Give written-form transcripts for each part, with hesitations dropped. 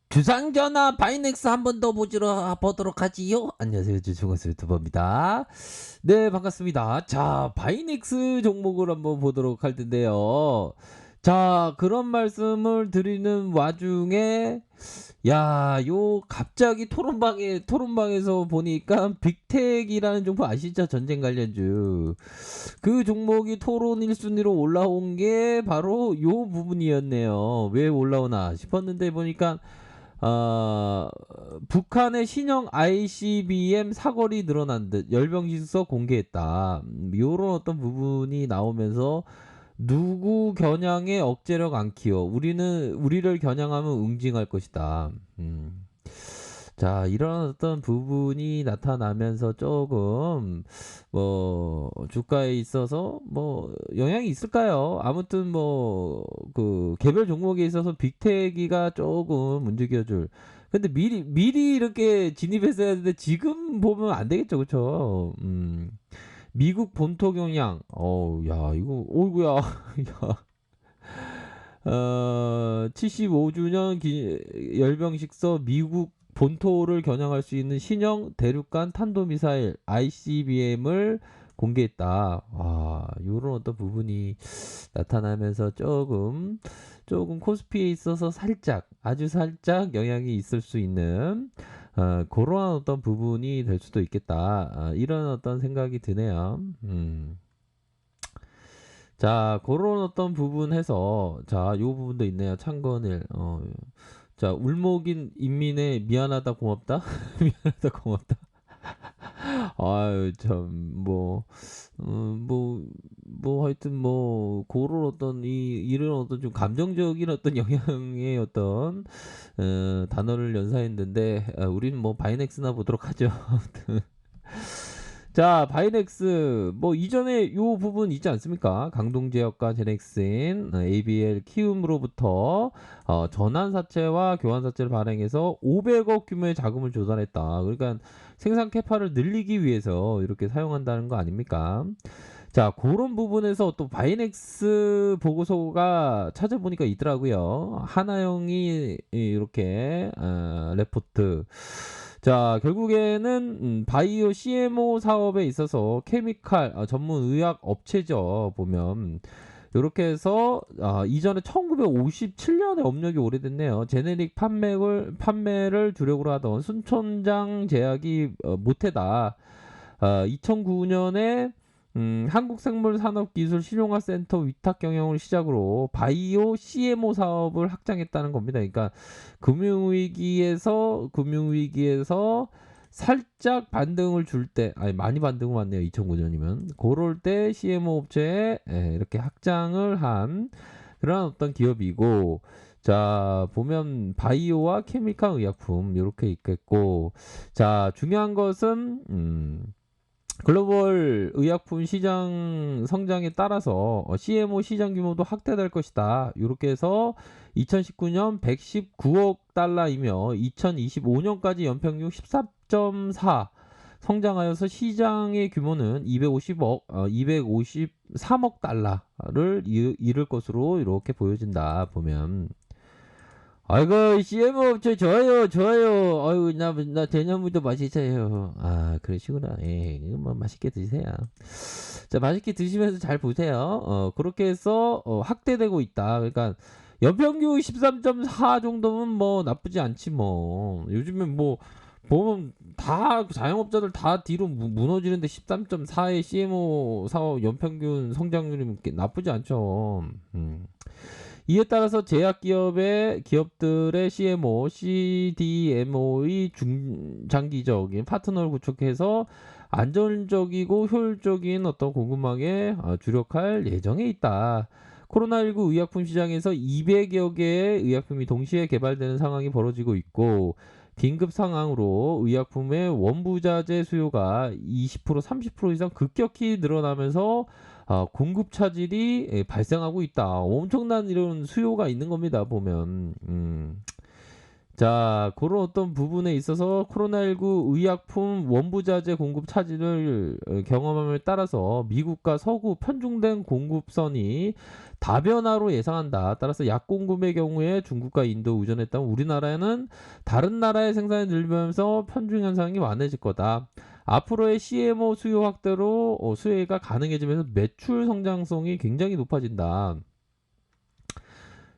주상전화 바이넥스 한 번 더 보도록 하지요. 안녕하세요. 주중원수 유튜버입니다. 네, 반갑습니다. 자, 바이넥스 종목을 한번 보도록 할 텐데요. 자, 그런 말씀을 드리는 와중에 갑자기 토론방에서 보니까 빅텍이라는 종목 아시죠? 전쟁 관련주. 그 종목이 토론 1순위로 올라온 게 바로 요 부분이었네요. 왜 올라오나 싶었는데 보니까 북한의 신형 ICBM 사거리 늘어난 듯 열병식서 공개했다. 요런 어떤 부분이 나오면서 누구 겨냥에 억제력 안 키워. 우리를 겨냥하면 응징할 것이다. 자, 이런 어떤 부분이 나타나면서 조금 주가에 있어서 영향이 있을까요? 아무튼 그 개별 종목에 있어서 빅테기가 조금 움직여줄. 근데 미리 이렇게 진입했어야 되는데 지금 보면 안 되겠죠, 그렇죠? 미국 본토 경향. 야, 이거 어이구야. 야. 75주년 열병식서 미국 본토를 겨냥할 수 있는 신형 대륙간 탄도미사일 ICBM을 공개했다. 요런 어떤 부분이 나타나면서 조금 코스피에 있어서 아주 살짝 영향이 있을 수 있는 그러한 어떤 부분이 될 수도 있겠다. 이런 어떤 생각이 드네요. 자, 그런 어떤 부분 해서, 자, 요 부분도 있네요. 창건일. 자, 울먹인 인민의 미안하다, 고맙다? 미안하다, 고맙다. 아유, 참, 하여튼 그런 어떤, 이런 어떤 좀 감정적인 어떤 영향의 어떤, 단어를 연사했는데, 우리는 바이넥스나 보도록 하죠. 자, 바이넥스 이전에 요 부분 있지 않습니까? 강동제약과 제넥신, ABL 키움으로부터 전환사채와 교환사채를 발행해서 500억 규모의 자금을 조달했다. 그러니까 생산 캐파를 늘리기 위해서 이렇게 사용한다는 거 아닙니까? 자, 그런 부분에서 또 바이넥스 보고서가 찾아보니까 있더라고요. 하나영이 이렇게 레포트. 자, 결국에는 바이오 CMO 사업에 있어서 케미칼 전문 의약 업체죠. 보면 이렇게 해서 이전에 1957년에 업력이 오래됐네요. 제네릭 판매를 주력으로 하던 순천장 제약이 모태다. 2009년에 한국생물산업기술 실용화센터 위탁 경영을 시작으로 바이오 CMO 사업을 확장했다는 겁니다. 그러니까 금융위기에서 살짝 반등을 줄 때, 아니 많이 반등을 왔네요. 2009년이면 그럴 때 CMO 업체에 이렇게 확장을 한 그런 어떤 기업이고, 자 보면 바이오와 케미칼 의약품 이렇게 있겠고, 자 중요한 것은 글로벌 의약품 시장 성장에 따라서 CMO 시장 규모도 확대될 것이다. 이렇게 해서 2019년 119억 달러이며 2025년까지 연평균 14.4 성장하여서 시장의 규모는 253억 달러를 이룰 것으로 이렇게 보여진다. 보면 아이고 CM 업체 좋아요 좋아요. 아이고 나 대나무도 맛있어요. 그러시구나. 예, 이거 맛있게 드세요. 자, 맛있게 드시면서 잘 보세요. 그렇게 해서 확대되고 있다. 그러니까 연평균 13.4 정도면 나쁘지 않지 뭐. 요즘엔 보면 다 자영업자들 다 뒤로 무너지는데 13.4의 CMO 사업 연평균 성장률이면 나쁘지 않죠. 이에 따라서 기업들의 CMO, CDMO의 중장기적인 파트너를 구축해서 안전적이고 효율적인 어떤 공급망에 주력할 예정에 있다. 코로나19 의약품 시장에서 200여 개의 의약품이 동시에 개발되는 상황이 벌어지고 있고, 긴급 상황으로 의약품의 원부자재 수요가 20% 30% 이상 급격히 늘어나면서 공급 차질이 발생하고 있다. 엄청난 이런 수요가 있는 겁니다. 보면 자, 그런 어떤 부분에 있어서 코로나19 의약품 원부자재 공급 차질을 경험함에 따라서 미국과 서구 편중된 공급선이 다변화로 예상한다. 따라서 약 공급의 경우에 중국과 인도 의존했다면 우리나라에는 다른 나라의 생산이 늘면서 편중 현상이 완화해질 거다. 앞으로의 CMO 수요 확대로 수혜가 가능해지면서 매출 성장성이 굉장히 높아진다.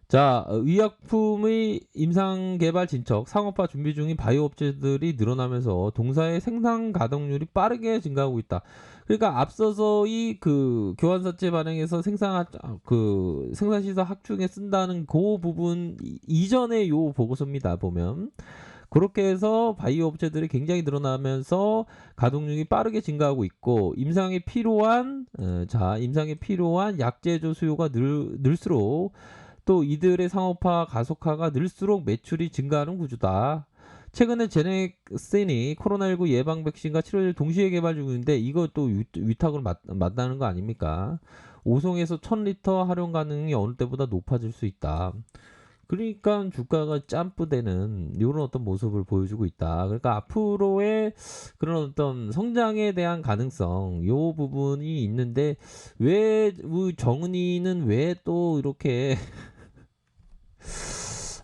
자, 의약품의 임상 개발 진척, 상업화 준비 중인 바이오 업체들이 늘어나면서 동사의 생산 가동률이 빠르게 증가하고 있다. 그러니까 앞서서 이 그 교환사채 발행해서 생산 시설 확충에 쓴다는 그 부분 이전의 요 보고서입니다. 보면 그렇게 해서 바이오 업체들이 굉장히 늘어나면서 가동률이 빠르게 증가하고 있고 임상에 필요한 약제조 수요가 늘수록 또 이들의 상업화 가속화가 늘수록 매출이 증가하는 구조다. 최근에 제넥센이 코로나19 예방 백신과 치료제를 동시에 개발 중인데 이거 또 위탁으로 맞다는 거 아닙니까? 5송에서 1000리터 활용 가능이 어느 때보다 높아질 수 있다. 그러니까 주가가 짬뿌되는 이런 어떤 모습을 보여주고 있다. 그러니까 앞으로의 그런 어떤 성장에 대한 가능성, 요 부분이 있는데 왜 우리 정은이는 왜 또 이렇게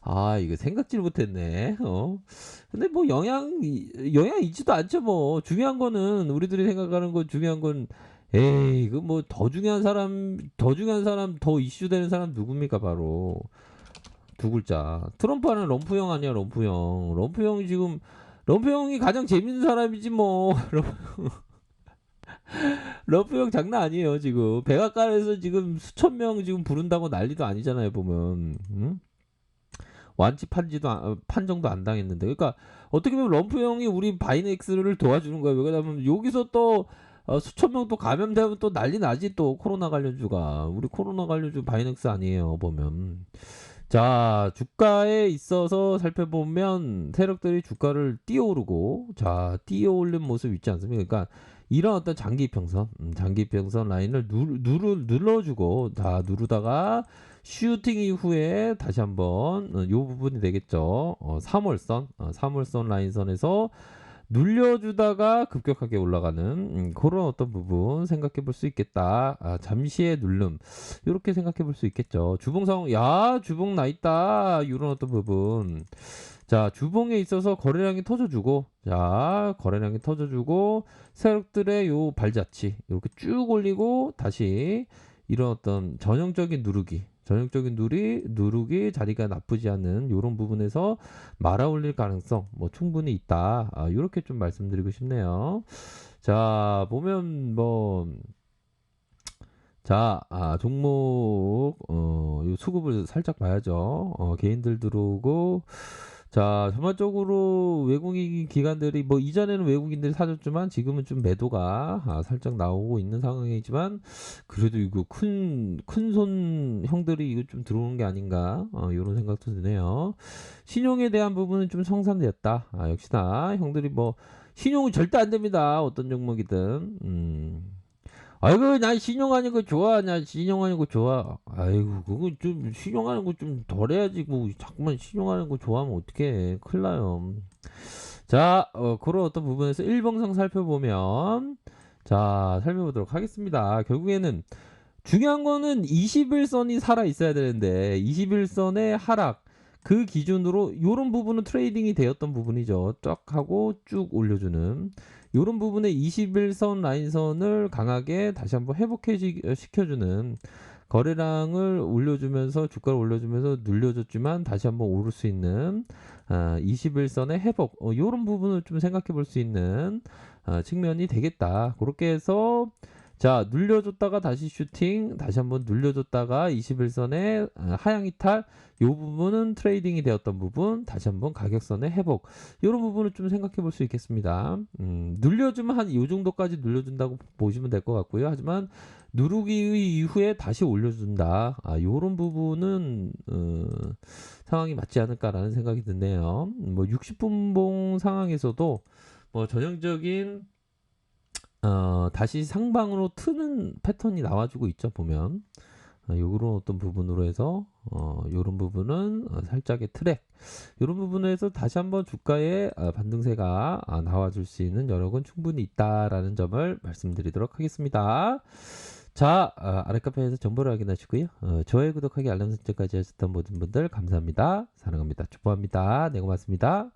아, 이거 생각지를 못했네. 근데 뭐 영향 있지도 않죠, 뭐. 중요한 거는, 우리들이 생각하는 건 중요한 건, 에이, 그 뭐 더 중요한 사람, 더 이슈되는 사람 누굽니까, 바로. 두 글자. 트럼프는 럼프형 아니야, 럼프형. 럼프형이 가장 재밌는 사람이지, 뭐. 럼프형 장난 아니에요, 지금. 백악관에서 지금 수천 명 지금 부른다고 난리도 아니잖아요, 보면. 응? 판정도 안 당했는데. 그러니까 어떻게 보면 럼프 형이 우리 바이넥스를 도와주는 거예요. 왜냐면 여기서 또 수천 명 또 감염되면 또 난리 나지. 또 코로나 관련주가 우리 코로나 관련주 바이넥스 아니에요, 보면. 자, 주가에 있어서 살펴보면 세력들이 주가를 띄워오르고, 자, 띄워올린 모습 있지 않습니까? 그러니까 이런 어떤 장기평선 라인을 눌러주고, 다 누르다가 슈팅 이후에 다시 한번 요 부분이 되겠죠. 3월선 라인선에서 눌려주다가 급격하게 올라가는 그런 어떤 부분 생각해 볼 수 있겠다. 잠시의 누름 이렇게 생각해 볼 수 있겠죠. 주봉 나 있다 이런 어떤 부분. 자, 주봉에 있어서 거래량이 터져주고 세력들의 요 발자취 이렇게 쭉 올리고 다시 이런 어떤 전형적인 누르기 자리가 나쁘지 않은 이런 부분에서 말아 올릴 가능성 뭐 충분히 있다. 이렇게 좀 말씀드리고 싶네요. 자, 보면 뭐 종목 요 수급을 살짝 봐야죠. 개인들 들어오고 자, 전반적으로 외국인 기관들이 뭐 이전에는 외국인들이 사줬지만 지금은 좀 매도가 살짝 나오고 있는 상황이지만 그래도 이거 큰 손 형들이 이거 좀 들어오는 게 아닌가 이런 생각도 드네요. 신용에 대한 부분은 좀 성산되었다. 역시나 형들이 뭐 신용은 절대 안 됩니다. 어떤 종목이든. 아이고 난 신용하는 거 좋아. 난 신용하는 거 좋아. 아이고 그거 좀 신용하는 거 좀 덜 해야지. 뭐 자꾸만 신용하는 거 좋아하면 어떡해. 큰일 나요. 자, 그런 어떤 부분에서 일봉상 살펴보면 자, 살펴보도록 하겠습니다. 결국에는 중요한 거는 21선이 살아 있어야 되는데 21선의 하락 그 기준으로 이런 부분은 트레이딩이 되었던 부분이죠. 쫙 하고 쭉 올려주는 이런 부분에 21선 라인선을 강하게 다시 한번 시켜주는 거래량을 올려주면서 주가를 올려주면서 눌려줬지만 다시 한번 오를 수 있는 21선의 회복 이런 부분을 좀 생각해 볼 수 있는 측면이 되겠다. 그렇게 해서 자, 눌려줬다가 다시 슈팅, 다시 한번 눌려줬다가 21선에 하향 이탈, 요 부분은 트레이딩이 되었던 부분, 다시 한번 가격선의 회복, 이런 부분을 좀 생각해 볼 수 있겠습니다. 눌려주면 한 요 정도까지 눌려준다고 보시면 될 것 같고요. 하지만 누르기 이후에 다시 올려준다. 요런 부분은 상황이 맞지 않을까라는 생각이 드네요. 뭐 60분봉 상황에서도 뭐 전형적인 다시 상방으로 트는 패턴이 나와주고 있죠, 보면. 요런 어떤 부분으로 해서, 요런 부분은 살짝의 트랙 요런 부분에서 다시 한번 주가의 반등세가 나와줄 수 있는 여력은 충분히 있다라는 점을 말씀드리도록 하겠습니다. 자, 아랫카페에서 정보를 확인하시고요. 좋아요, 구독하기, 알람 설정까지 하셨던 모든 분들 감사합니다. 사랑합니다. 축복합니다. 네, 고맙습니다.